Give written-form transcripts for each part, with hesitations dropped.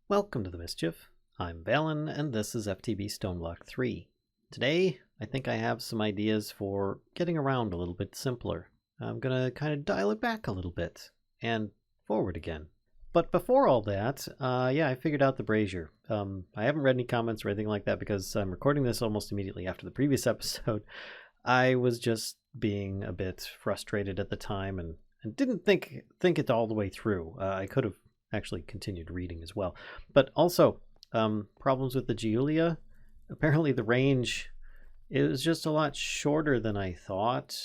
Welcome to the Mischief. I'm Valen, and this is FTB StoneBlock 3. Today, I think I have some ideas for getting around a little bit simpler. I'm going to kind of dial it back a little bit, and forward again. But before all that, I figured out the brazier. I haven't read any comments or anything like that because I'm recording this almost immediately after the previous episode. I was just being a bit frustrated at the time and didn't think it all the way through. I could have actually continued reading as well. But also, problems with the Giulia. Apparently the range is just a lot shorter than I thought.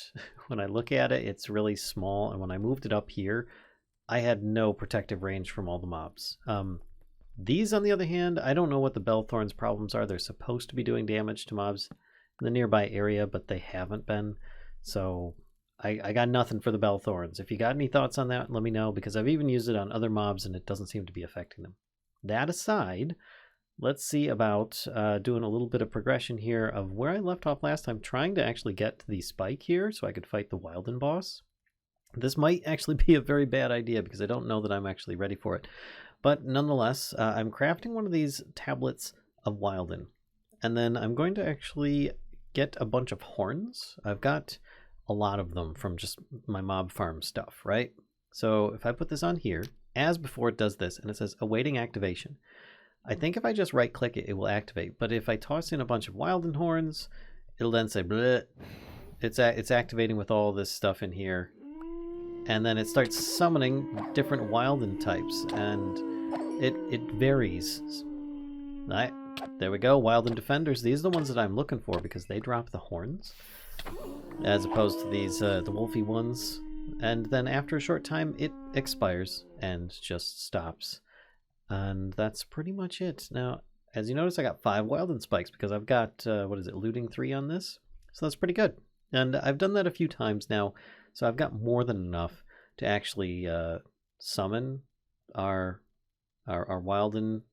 When I look at it, it's really small, and when I moved it up here, I had no protective range from all the mobs. These, on the other hand, I don't know what the Bellthorn's problems are. They're supposed to be doing damage to mobs in the nearby area, but they haven't been. So I got nothing for the Bellthorns. If you got any thoughts on that, let me know, because I've even used it on other mobs and it doesn't seem to be affecting them. That aside, let's see about doing a little bit of progression here of where I left off last time, trying to actually get to the spike here so I could fight the Wilden boss. This might actually be a very bad idea because I don't know that I'm actually ready for it. But nonetheless, I'm crafting one of these tablets of Wilden. And then I'm going to actually get a bunch of horns. I've got a lot of them from just my mob farm stuff, right? So if I put this on here, as before it does this, and it says awaiting activation. I think if I just right click it, it will activate. But if I toss in a bunch of Wilden horns, it'll then say bleh. It's activating with all this stuff in here. And then it starts summoning different Wilden types, and it varies. There we go, Wilden defenders. These are the ones that I'm looking for because they drop the horns, as opposed to these the wolfy ones. And then after a short time, it expires and just stops. And that's pretty much it. Now, as you notice, I got 5 Wilden spikes because I've got, looting 3 on this. So that's pretty good. And I've done that a few times now, so I've got more than enough to actually summon our Wilden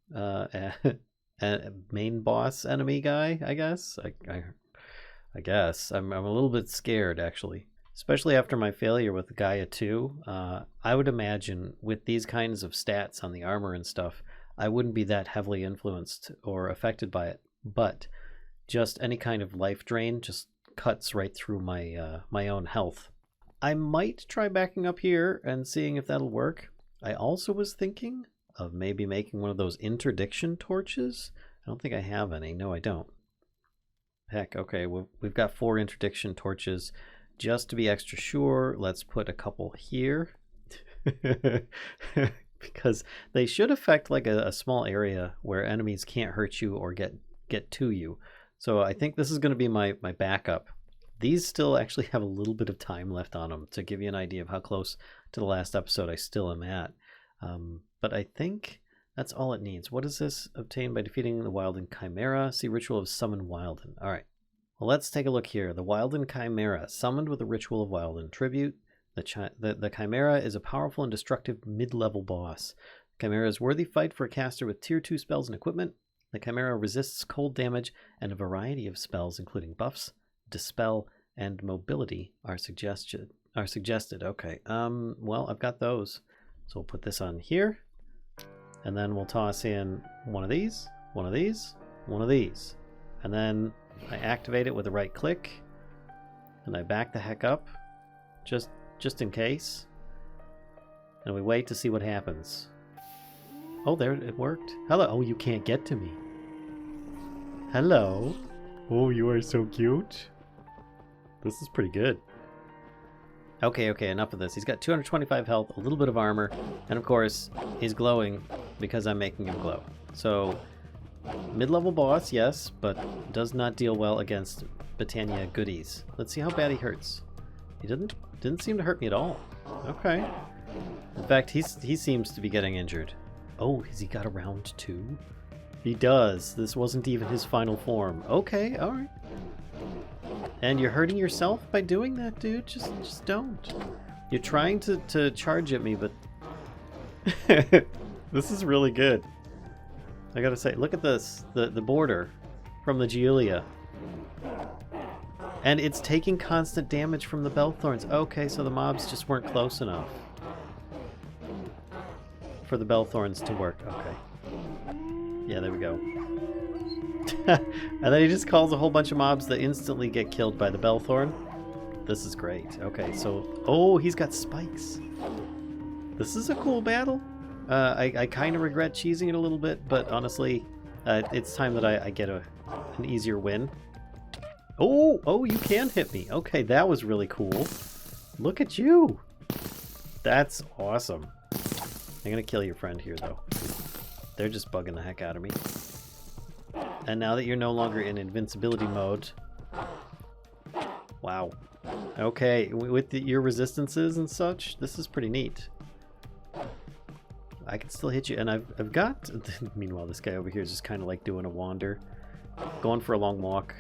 main boss enemy guy, I guess. I guess. I'm a little bit scared, actually. Especially after my failure with Gaia 2. I would imagine with these kinds of stats on the armor and stuff, I wouldn't be that heavily influenced or affected by it. But just any kind of life drain just cuts right through my own health. I might try backing up here and seeing if that'll work. I also was thinking of maybe making one of those interdiction torches. I don't think I have any. No, I don't. Heck, okay, we've got 4 interdiction torches. Just to be extra sure, let's put a couple here. Because they should affect like a small area where enemies can't hurt you or get to you. So I think this is going to be my backup. These still actually have a little bit of time left on them to give you an idea of how close to the last episode I still am at. But I think that's all it needs. What is this? Obtained by defeating the Wilden Chimera. See Ritual of Summon Wilden. All right. Well, let's take a look here. The Wilden Chimera, summoned with a Ritual of Wilden. Tribute. The Chimera is a powerful and destructive mid-level boss. Chimera is worthy fight for a caster with tier 2 spells and equipment. The Chimera resists cold damage, and a variety of spells, including buffs, dispel, and mobility are suggested. Okay. Well, I've got those. So we'll put this on here. And then we'll toss in one of these, one of these, one of these. And then I activate it with a right click. And I back the heck up. Just in case. And we wait to see what happens. Oh, there, it worked. Hello. Oh, you can't get to me. Hello. Oh, you are so cute. This is pretty good. Okay, enough of this. He's got 225 health, a little bit of armor, and of course, he's glowing because I'm making him glow. So, mid-level boss, yes, but does not deal well against Britannia goodies. Let's see how bad he hurts. He didn't seem to hurt me at all. Okay. In fact, he seems to be getting injured. Oh, has he got a round 2? He does. This wasn't even his final form. Okay, alright. And you're hurting yourself by doing that, dude? Just don't. You're trying to charge at me, but this is really good. I gotta say, look at this. The border from the Giulia. And it's taking constant damage from the Bellthorns. Okay, so the mobs just weren't close enough for the Bellthorns to work. Okay. Yeah, there we go. And then he just calls a whole bunch of mobs that instantly get killed by the Bellthorn. This is great. Okay, so... Oh, he's got spikes. This is a cool battle. I kind of regret cheesing it a little bit, but honestly, it's time that I get an easier win. Oh, you can hit me. Okay, that was really cool. Look at you. That's awesome. I'm going to kill your friend here, though. They're just bugging the heck out of me. And now that you're no longer in invincibility mode... Wow. Okay, with your resistances and such, this is pretty neat. I can still hit you, and I've got... Meanwhile, this guy over here is just kind of like doing a wander. Going for a long walk.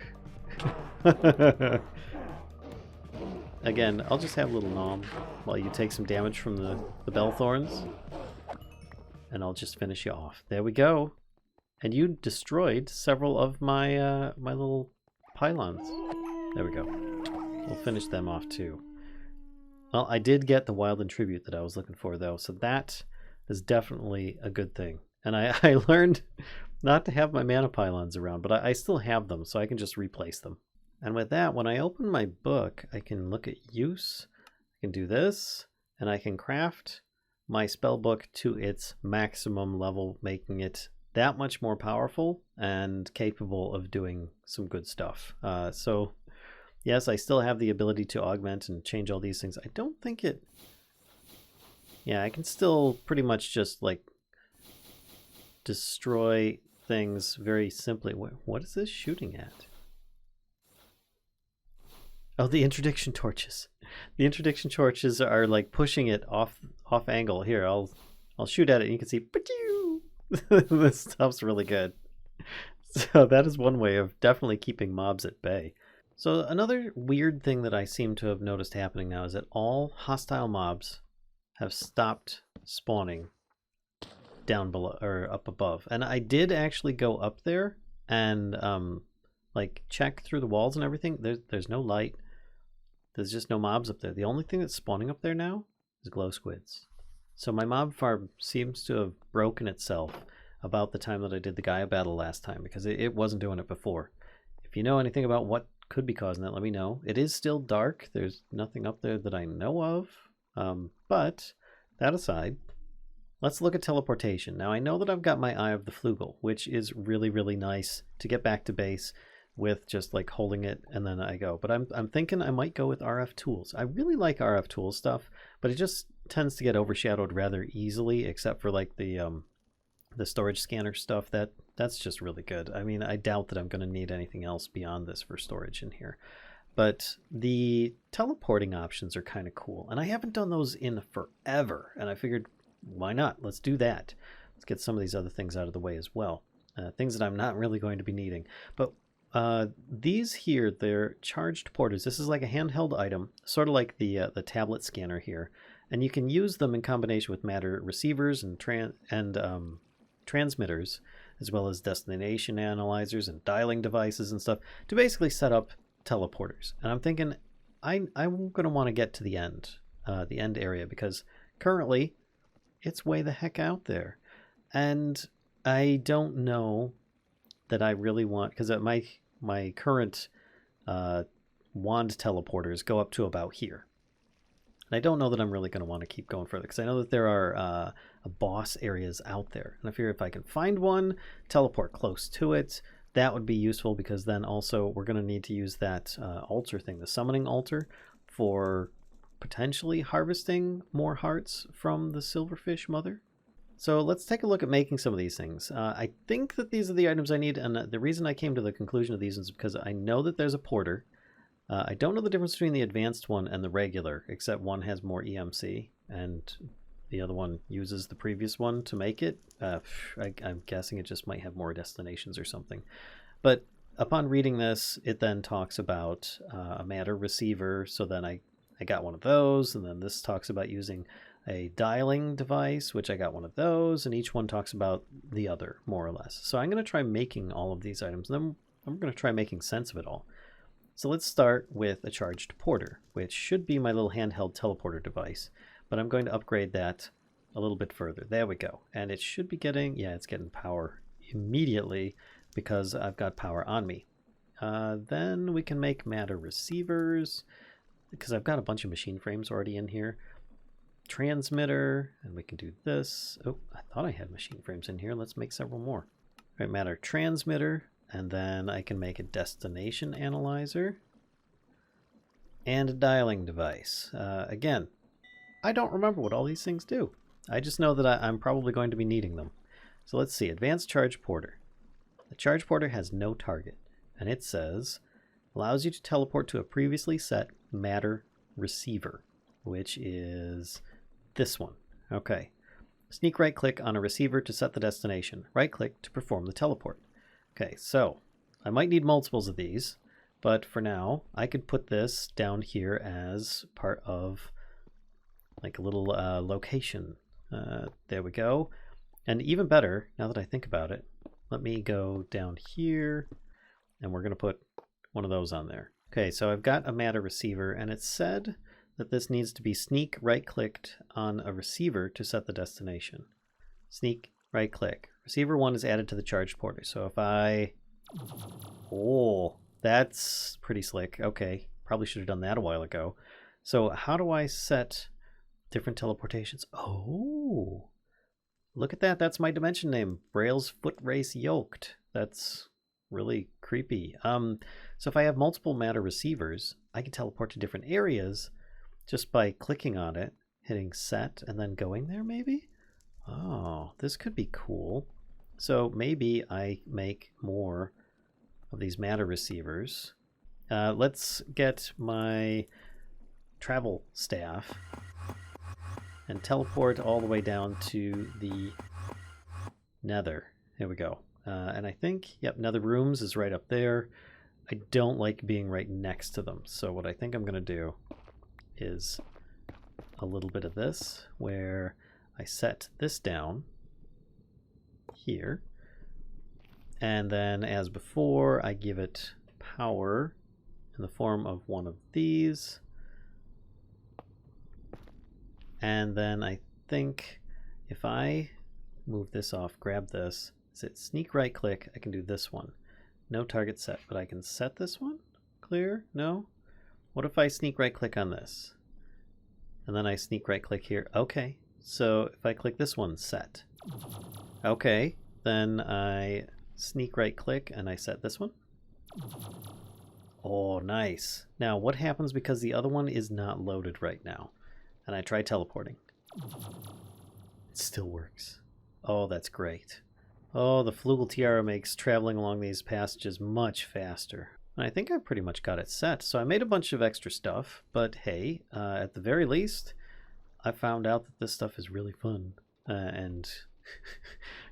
Again, I'll just have a little nom while you take some damage from the Bellthorns. And I'll just finish you off. There we go. And you destroyed several of my my little pylons. There we go. We'll finish them off too. Well, I did get the Wilden tribute that I was looking for though, so that is definitely a good thing. And I learned not to have my mana pylons around, but I still have them, so I can just replace them. And with that, when I open my book, I can look at use, I can do this, and I can craft my spell book to its maximum level, making it that much more powerful and capable of doing some good stuff. So yes, I still have the ability to augment and change all these things. I don't think it... Yeah, I can still pretty much just like destroy things very simply. What is this shooting at? Oh, the interdiction torches. The interdiction torches are like pushing it off angle. Here, I'll shoot at it and you can see, this stuff's really good. So that is one way of definitely keeping mobs at bay. So another weird thing that I seem to have noticed happening now is that all hostile mobs have stopped spawning down below or up above. And I did actually go up there and like check through the walls and everything. There's no light. There's just no mobs up there. The only thing that's spawning up there now is glow squids. So my mob farm seems to have broken itself about the time that I did the Gaia battle last time, because it wasn't doing it before. If you know anything about what could be causing that, let me know. It is still dark. There's nothing up there that I know of. But that aside, let's look at teleportation. Now I know that I've got my Eye of the Flugel, which is really, really nice to get back to base with just like holding it and then I go. But I'm thinking I might go with RF tools. I really like RF tool stuff, but it just tends to get overshadowed rather easily, except for like the storage scanner stuff. That's just really good. I mean, I doubt that I'm going to need anything else beyond this for storage in here. But the teleporting options are kind of cool, and I haven't done those in forever, and I figured, why not? Let's do that. Let's get some of these other things out of the way as well. Things that I'm not really going to be needing. But these here, they're charged porters. This is like a handheld item, sort of like the tablet scanner here, and you can use them in combination with matter receivers and transmitters, as well as destination analyzers and dialing devices and stuff, to basically set up teleporters. And I'm thinking I'm going to want to get to the end area, because currently it's way the heck out there, and I don't know that I really want, because my current wand teleporters go up to about here, and I don't know that I'm really going to want to keep going further, because I know that there are boss areas out there, and I figure if I can find one, teleport close to it, that would be useful, because then also we're going to need to use that altar thing, the summoning altar, for potentially harvesting more hearts from the Silverfish mother. So let's take a look at making some of these things. I think that these are the items I need, and the reason I came to the conclusion of these is because I know that there's a porter. I don't know the difference between the advanced one and the regular, except one has more EMC, and the other one uses the previous one to make it. I'm guessing it just might have more destinations or something. But upon reading this, it then talks about a matter receiver, so then I got one of those, and then this talks about using a dialing device, which I got one of those, and each one talks about the other, more or less. So I'm going to try making all of these items, and then I'm going to try making sense of it all. So let's start with a charged porter, which should be my little handheld teleporter device, but I'm going to upgrade that a little bit further. There we go. And it should be getting, yeah, it's getting power immediately because I've got power on me. Then we can make matter receivers because I've got a bunch of machine frames already in here. Transmitter, and we can do this. Oh, I thought I had machine frames in here. Let's make several more. All right, matter transmitter, and then I can make a destination analyzer and a dialing device. Again, I don't remember what all these things do. I just know that I'm probably going to be needing them. So let's see, advanced charge porter. The charge porter has no target, and it says, allows you to teleport to a previously set matter receiver, which is this one. Okay. Sneak right click on a receiver to set the destination. Right click to perform the teleport. Okay, so I might need multiples of these, but for now I could put this down here as part of like a little location. There we go. And even better, now that I think about it, let me go down here and we're going to put one of those on there. Okay, so I've got a matter receiver, and it said that this needs to be sneak right-clicked on a receiver to set the destination. Sneak right-click. Receiver 1 is added to the charged porter. So if I... Oh, that's pretty slick. Okay, probably should have done that a while ago. So how do I set different teleportations? Oh, look at that. That's my dimension name. Braille's Foot Race Yoked. That's really creepy. So if I have multiple matter receivers, I can teleport to different areas just by clicking on it, hitting set, and then going there maybe? Oh, this could be cool. So maybe I make more of these matter receivers. Let's get my travel staff and teleport all the way down to the nether. Here we go. And I think, yep, nether rooms is right up there. I don't like being right next to them. So what I think I'm going to do is a little bit of this where I set this down here. And then as before, I give it power in the form of one of these. And then I think if I move this off, grab this, is it sneak right click? I can do this one. No target set, but I can set this one? Clear? No? What if I sneak right click on this? And then I sneak right click here. Okay, so if I click this one, set. Okay, then I sneak right click and I set this one. Oh, nice. Now what happens because the other one is not loaded right now? And I try teleporting. It still works. Oh, that's great. Oh, the Flugel Tiara makes traveling along these passages much faster. And I think I pretty much got it set. So I made a bunch of extra stuff, but hey, at the very least, I found out that this stuff is really fun and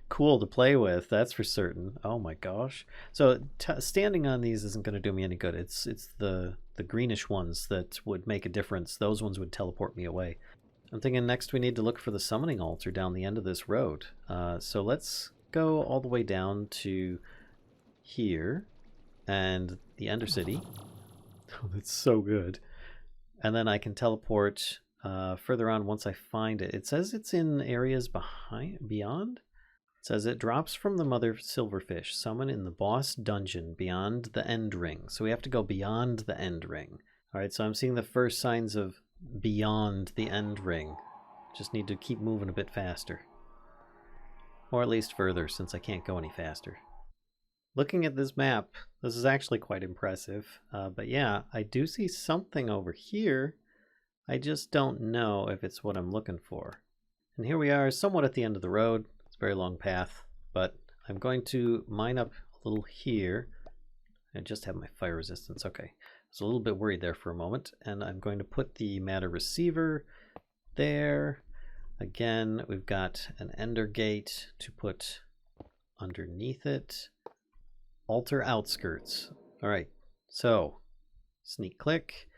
cool to play with, that's for certain. Oh my gosh. So standing on these isn't going to do me any good. It's the greenish ones that would make a difference. Those ones would teleport me away. I'm thinking next we need to look for the summoning altar down the end of this road. So let's go all the way down to here and the Ender City. Oh, that's so good. And then I can teleport further on once I find it. It says it's in areas beyond. It says it drops from the mother silverfish. Summon in the boss dungeon beyond the end ring. So we have to go beyond the end ring. All right, so I'm seeing the first signs of beyond the end ring. Just need to keep moving a bit faster. Or at least further, since I can't go any faster. Looking at this map, this is actually quite impressive. But yeah, I do see something over here. I just don't know if it's what I'm looking for. And here we are, somewhat at the end of the road. It's a very long path, but I'm going to mine up a little here. I just have my fire resistance. Okay, I was a little bit worried there for a moment. And I'm going to put the matter receiver there. Again, we've got an ender gate to put underneath it. Altar outskirts. All right, so sneak click.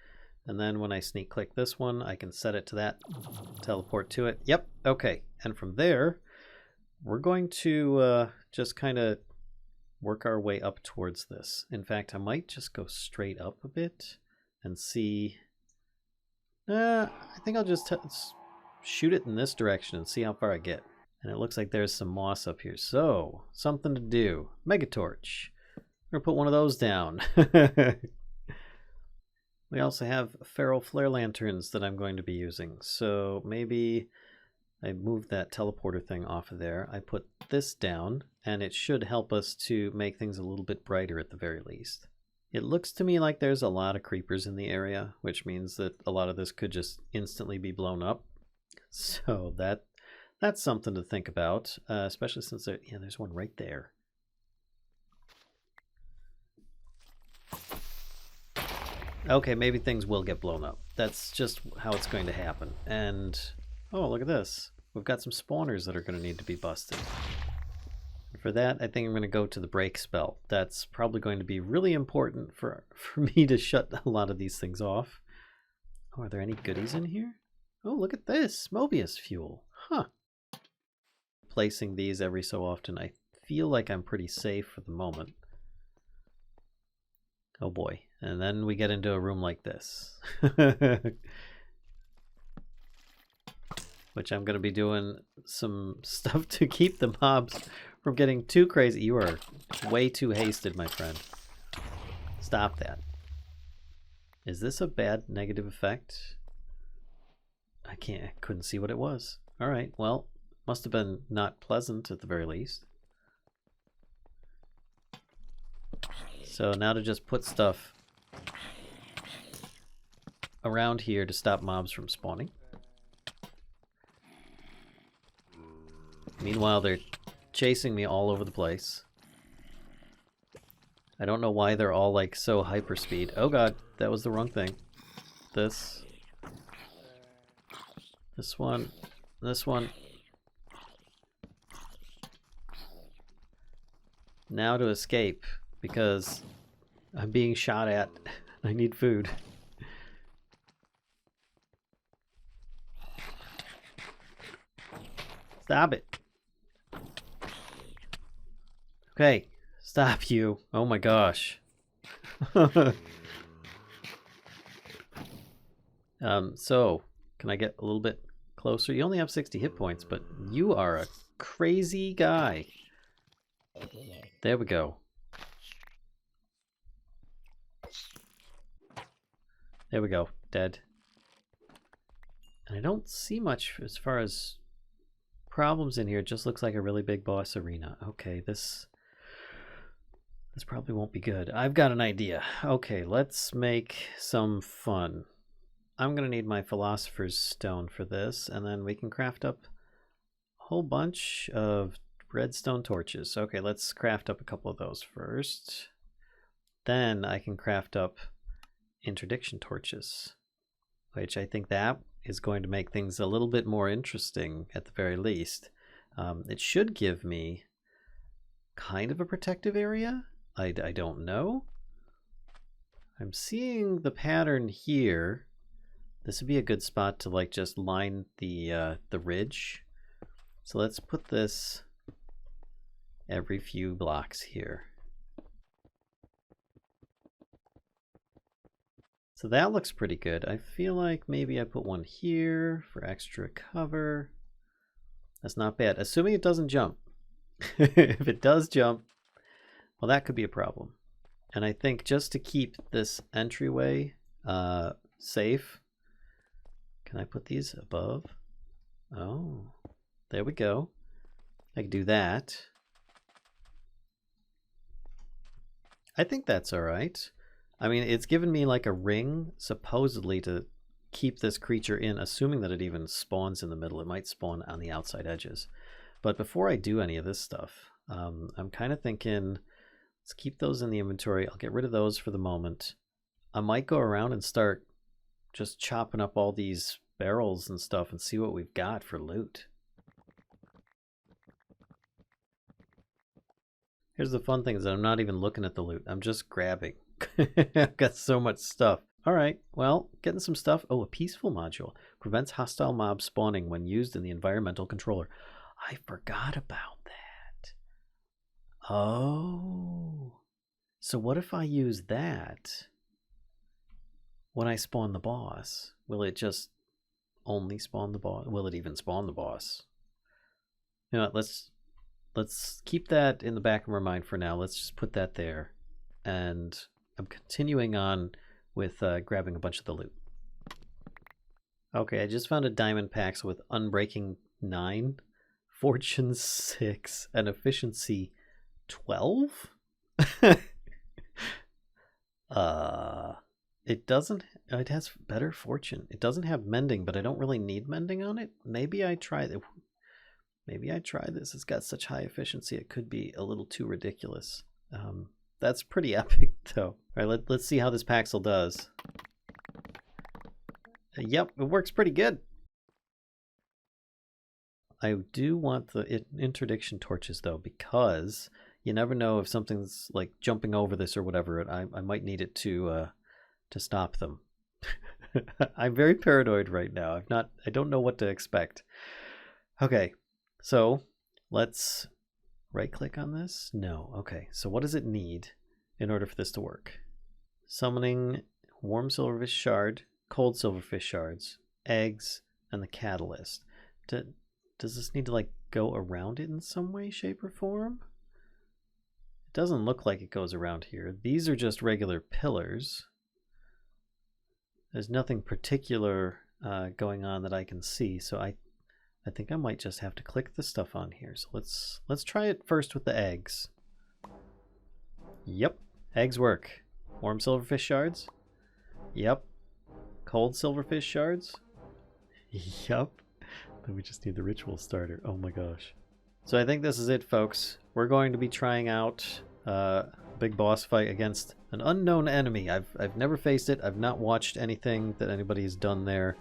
And then when I sneak click this one, I can set it to that, teleport to it. Yep, okay. And from there, we're going to just kind of work our way up towards this. In fact, I might just go straight up a bit and see. I think I'll just shoot it in this direction and see how far I get. And it looks like there's some moss up here. So, something to do. Megatorch. We're gonna put one of those down. We also have feral flare lanterns that I'm going to be using. So maybe I move that teleporter thing off of there. I put this down, and it should help us to make things a little bit brighter at the very least. It looks to me like there's a lot of creepers in the area, which means that a lot of this could just instantly be blown up. So that's something to think about, especially since there's one right there. Okay, maybe things will get blown up. That's just how it's going to happen. And, oh, look at this. We've got some spawners that are going to need to be busted. For that, I think I'm going to go to the break spell. That's probably going to be really important for me to shut a lot of these things off. Oh, are there any goodies in here? Oh, look at this. Mobius fuel. Huh. Placing these every so often, I feel like I'm pretty safe for the moment. Oh boy. And then we get into a room like this. Which I'm going to be doing some stuff to keep the mobs from getting too crazy. You are way too hasted, my friend. Stop that. Is this a bad negative effect? I couldn't see what it was. Alright, well, must have been not pleasant at the very least. So now to just put stuff around here to stop mobs from spawning. Meanwhile, they're chasing me all over the place. I don't know why they're all like so hyperspeed. Oh god, that was the wrong thing. This one, this one. Now to escape, because I'm being shot at. I need food. Stop it. Okay, stop you. Oh my gosh. So, can I get a little bit closer? You only have 60 hit points, but you are a crazy guy. There we go. There we go. Dead. And I don't see much as far as problems in here. It just looks like a really big boss arena. Okay, this probably won't be good. I've got an idea. Okay, let's make some fun. I'm going to need my Philosopher's Stone for this, and then we can craft up a whole bunch of redstone torches. Okay, let's craft up a couple of those first. Then I can craft up interdiction torches, which I think that is going to make things a little bit more interesting at the very least. It should give me kind of a protective area. I don't know. I'm seeing the pattern here. This would be a good spot to like just line the ridge. So let's put this every few blocks here. So that looks pretty good. I feel like maybe I put one here for extra cover. That's not bad, assuming it doesn't jump. If it does jump, well, that could be a problem. And I think just to keep this entryway safe, can I put these above? Oh, there we go. I can do that. I think that's all right. I mean, it's given me like a ring, supposedly, to keep this creature in, assuming that it even spawns in the middle. It might spawn on the outside edges. But before I do any of this stuff, I'm kind of thinking, let's keep those in the inventory. I'll get rid of those for the moment. I might go around and start just chopping up all these barrels and stuff and see what we've got for loot. Here's the fun thing, is that I'm not even looking at the loot. I'm just grabbing. I've got so much stuff. Alright, well, getting some stuff. Oh, a peaceful module. Prevents hostile mobs spawning when used in the environmental controller. I forgot about that. Oh. So what if I use that when I spawn the boss? Will it just only spawn the boss? Will it even spawn the boss? You know what, let's keep that in the back of our mind for now. Let's just put that there. And I'm continuing on with grabbing a bunch of the loot. Okay, I just found a diamond pack with Unbreaking 9, Fortune 6, and Efficiency 12? It has better fortune. It doesn't have mending, but I don't really need mending on it. Maybe I try this. It's got such high efficiency, it could be a little too ridiculous. That's pretty epic though. All right, let's see how this Paxel does. Yep, it works pretty good. I do want the interdiction torches though, because you never know if something's like jumping over this or whatever. I might need it to stop them. I'm very paranoid right now. I don't know what to expect. Okay, so let's right click on this. No, okay. So what does it need in order for this to work? Summoning warm silverfish shard, cold silverfish shards, eggs, and the catalyst. Does this need to like go around it in some way, shape, or form? It doesn't look like it goes around here. These are just regular pillars. There's nothing particular going on that I can see, so I think I might just have to click the stuff on here. So let's try it first with the eggs. Yep, eggs work. Warm silverfish shards. Yep. Cold silverfish shards. Yep. Then we just need the ritual starter. Oh my gosh. So I think this is it, folks. We're going to be trying out a big boss fight against an unknown enemy. I've never faced it. I've not watched anything that anybody's done there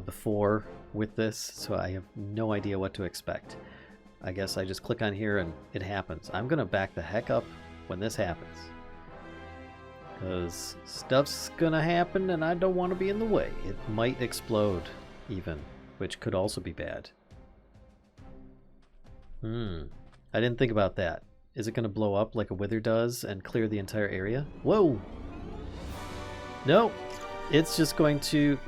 before with this, so I have no idea what to expect. I guess I just click on here and it happens. I'm gonna back the heck up when this happens, because stuff's gonna happen and I don't want to be in the way. It might explode even, which could also be bad. I didn't think about that. Is it gonna blow up like a wither does and clear the entire area? Whoa! No! It's just going to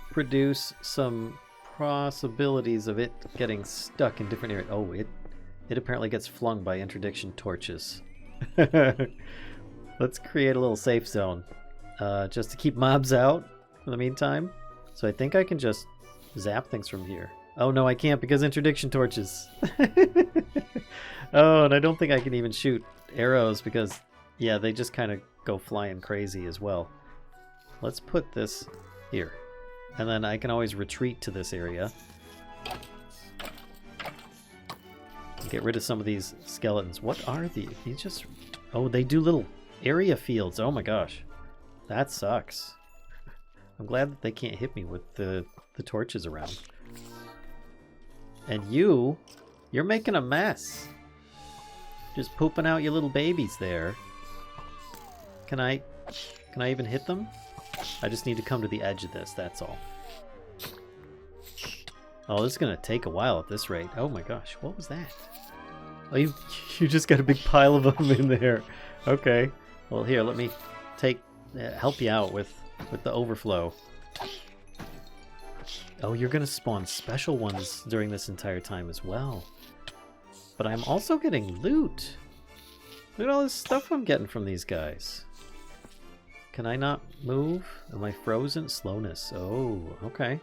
produce some possibilities of it getting stuck in different areas. Oh, it apparently gets flung by interdiction torches. Let's create a little safe zone just to keep mobs out in the meantime. So I think I can just zap things from here. Oh no, I can't because interdiction torches. Oh, and I don't think I can even shoot arrows because, yeah, they just kind of go flying crazy as well. Let's put this here. And then I can always retreat to this area. Get rid of some of these skeletons. What are these? These just... Oh, they do little area fields. Oh my gosh. That sucks. I'm glad that they can't hit me with the torches around. And you're making a mess. Just pooping out your little babies there. Can I even hit them? I just need to come to the edge of this, that's all. Oh, this is gonna take a while at this rate. Oh my gosh, what was that? Oh, you just got a big pile of them in there. Okay. Well, here, let me help you out with the overflow. Oh, you're gonna spawn special ones during this entire time as well. But I'm also getting loot. Look at all this stuff I'm getting from these guys. Can I not move? Am I frozen? Slowness. Oh, okay.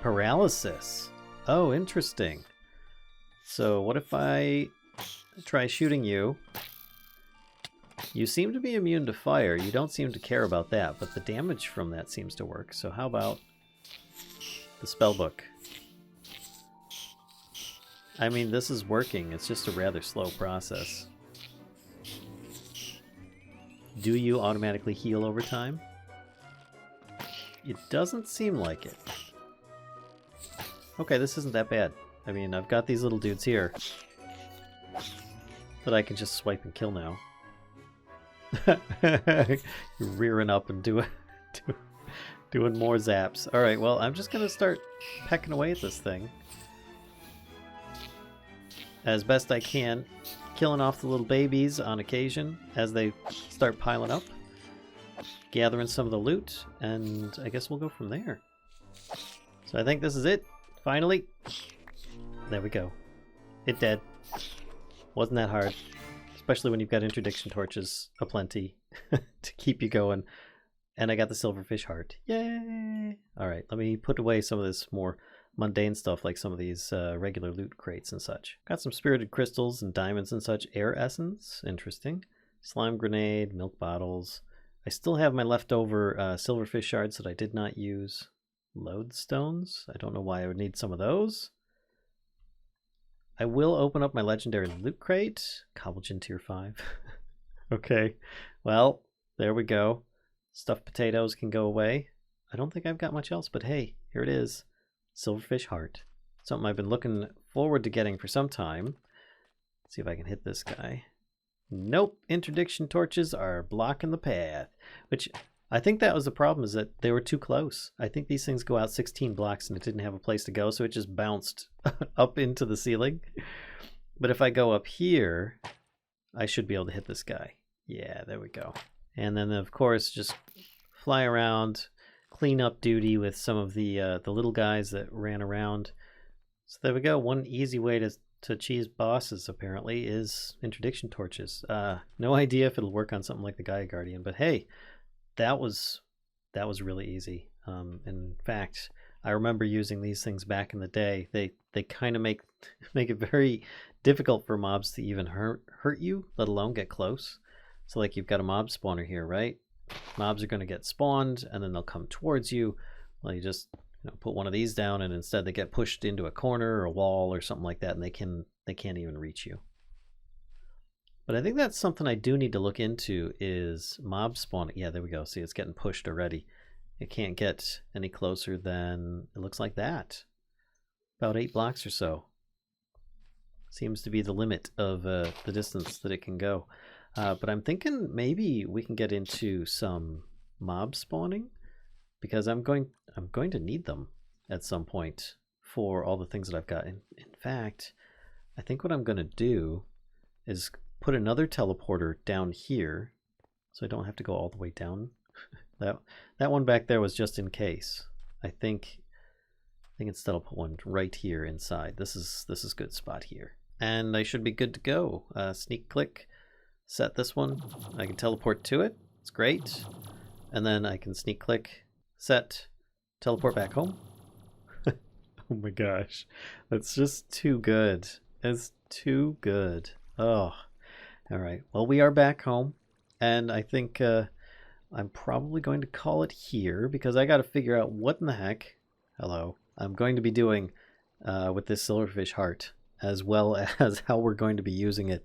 Paralysis. Oh, interesting. So what if I try shooting you? You seem to be immune to fire. You don't seem to care about that, but the damage from that seems to work. So how about the spellbook? I mean, this is working. It's just a rather slow process. Do you automatically heal over time? It doesn't seem like it. Okay, this isn't that bad. I mean, I've got these little dudes here that I can just swipe and kill now. You're rearing up and doing more zaps. Alright, well, I'm just gonna start pecking away at this thing as best I can, killing off the little babies on occasion as they start piling up. gathering some of the loot, and I guess we'll go from there. So I think this is it. Finally. There we go. It dead. Wasn't that hard. Especially when you've got interdiction torches aplenty to keep you going. And I got the silverfish heart. Yay! Alright, let me put away some of this more mundane stuff like some of these regular loot crates and such. Got some spirited crystals and diamonds and such. Air essence. Interesting. Slime grenade. Milk bottles. I still have my leftover silverfish shards that I did not use. Lodestones. I don't know why I would need some of those. I will open up my legendary loot crate. Cobblegen tier 5. Okay, well, there we go. Stuffed potatoes can go away. I don't think I've got much else, but hey, here it is. Silverfish heart. Something I've been looking forward to getting for some time. Let's see if I can hit this guy. Nope, interdiction torches are blocking the path. Which, I think that was the problem, is that they were too close. I think these things go out 16 blocks and it didn't have a place to go, so it just bounced up into the ceiling. But if I go up here, I should be able to hit this guy. Yeah, there we go. And then, of course, just fly around, clean up duty with some of the little guys that ran around. So there we go. One easy way to cheese bosses, apparently, is interdiction torches. No idea if it'll work on something like the Gaia Guardian, but hey, that was really easy. In fact, I remember using these things back in the day. They kind of make it very difficult for mobs to even hurt you, let alone get close. So like you've got a mob spawner here, right? Mobs are going to get spawned and then they'll come towards you. Well, you just put one of these down and instead they get pushed into a corner or a wall or something like that, and they can't even reach you. But I think that's something I do need to look into, is mob spawning. Yeah, there we go. See, it's getting pushed already. It can't get any closer than, it looks like that. About 8 blocks or so. Seems to be the limit of the distance that it can go. But I'm thinking maybe we can get into some mob spawning, because I'm going to need them at some point for all the things that I've got. In fact, I think what I'm going to do is put another teleporter down here, so I don't have to go all the way down. That one back there was just in case. I think instead I'll put one right here inside. This is a good spot here, and I should be good to go. Sneak click, set this one. I can teleport to it. It's great, and then I can sneak click, set, teleport back home. Oh my gosh, that's just too good. It's too good. Oh. All right, well, we are back home, and I think I'm probably going to call it here, because I got to figure out what in the heck, I'm going to be doing with this silverfish heart, as well as how we're going to be using it.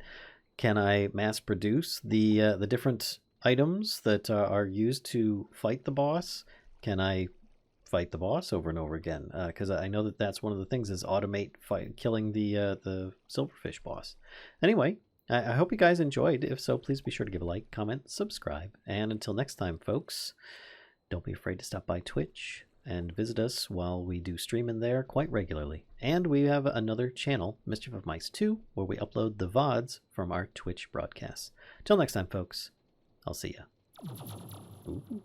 Can I mass produce the different items that are used to fight the boss? Can I fight the boss over and over again? Because I know that that's one of the things, is automate killing the silverfish boss. Anyway, I hope you guys enjoyed. If so, please be sure to give a like, comment, subscribe. And until next time, folks, don't be afraid to stop by Twitch and visit us while we do stream in there quite regularly. And we have another channel, Mischief of Mice 2, where we upload the VODs from our Twitch broadcasts. Till next time, folks, I'll see ya. Ooh.